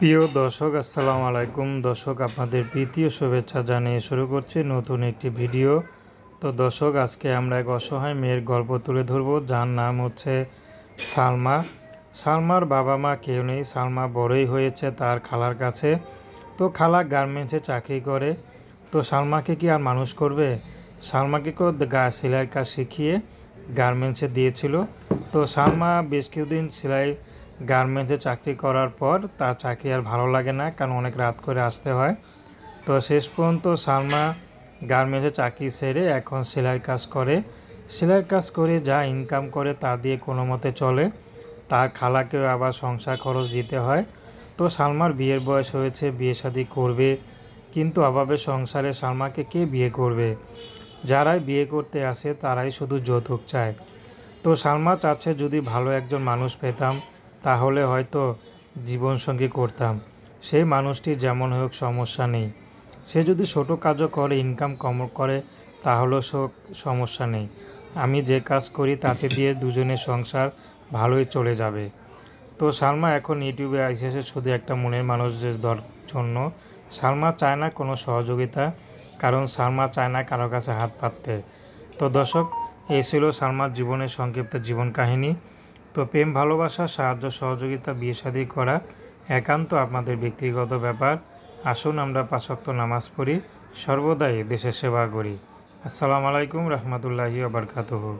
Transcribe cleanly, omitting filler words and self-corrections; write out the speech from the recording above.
প্রিয় দর্শক, আসসালামু আলাইকুম। দর্শক, আপনাদের প্রীতি ও শুভেচ্ছা জানিয়ে শুরু করছি নতুন একটি ভিডিও। তো দর্শক, আজকে আমরা এক অসহায় মেয়ের গল্প তুলে ধরব, যার নাম হচ্ছে সালমা। সালমার বাবা মা কেউ নেই। সালমা বড়ই হয়েছে তার খালার কাছে। তো খালা গার্মেন্টসে চাকরি করে। তো সালমাকে কি আর মানুষ করবে? সালমাকে সেলাইয়ের কাজ শিখিয়ে গার্মেন্টসে দিয়েছিল। তো সালমা বেশ কিছুদিন সেলাই গার্মেন্টসে চাকরি করার পর তার চাকরি আর ভালো লাগে না, কারণ অনেক রাত করে আসতে হয়। তো শেষ পর্যন্ত সালমা গার্মেন্টসে চাকরি ছেড়ে এখন সেলাইয়ের কাজ করে। সেলাইয়ের কাজ করে যা ইনকাম করে তা দিয়ে কোনো মতে চলে। তার খালাকেও আবার সংসার খরচ দিতে হয়। তো সালমার বিয়ের বয়স হয়েছে, বিয়ে শাদী করবে, কিন্তু অভাবের সংসারে সালমাকে কে বিয়ে করবে? যারাই বিয়ে করতে আসে তারাই শুধু যৌতুক চায়। তো সালমা চাচ্ছে যদি ভালো একজন মানুষ পেতাম তাহলে হয়তো জীবনসঙ্গী করতাম। সেই মানুষটি যেমন হোক সমস্যা নেই। সে যদি ছোটো কাজও করে, ইনকাম কম করে, তাহলেও সমস্যা নেই। আমি যে কাজ করি তাতে দিয়ে দুজনের সংসার ভালোই চলে যাবে। তো সালমা এখন ইউটিউবে এসেছে শুধু একটা মনের মানুষদের জন্য। সালমা চায় না কোনো সহযোগিতা, কারণ সালমা চায় না কারো কাছে হাত পাততে। তো দর্শক, এই ছিল সালমার জীবনের সংক্ষিপ্ত জীবন কাহিনী। তো প্রেম, ভালোবাসা, সাহায্য, সহযোগিতা, বিয়ে শাদী করা একান্ত আপনাদের ব্যক্তিগত ব্যাপার। আসুন আমরা ৫ ওয়াক্ত নামাজ পড়ি, সর্বদাই দেশের সেবা করি। আসসালামু আলাইকুম রহমতুল্লাহি ওয়া বারাকাতুহু।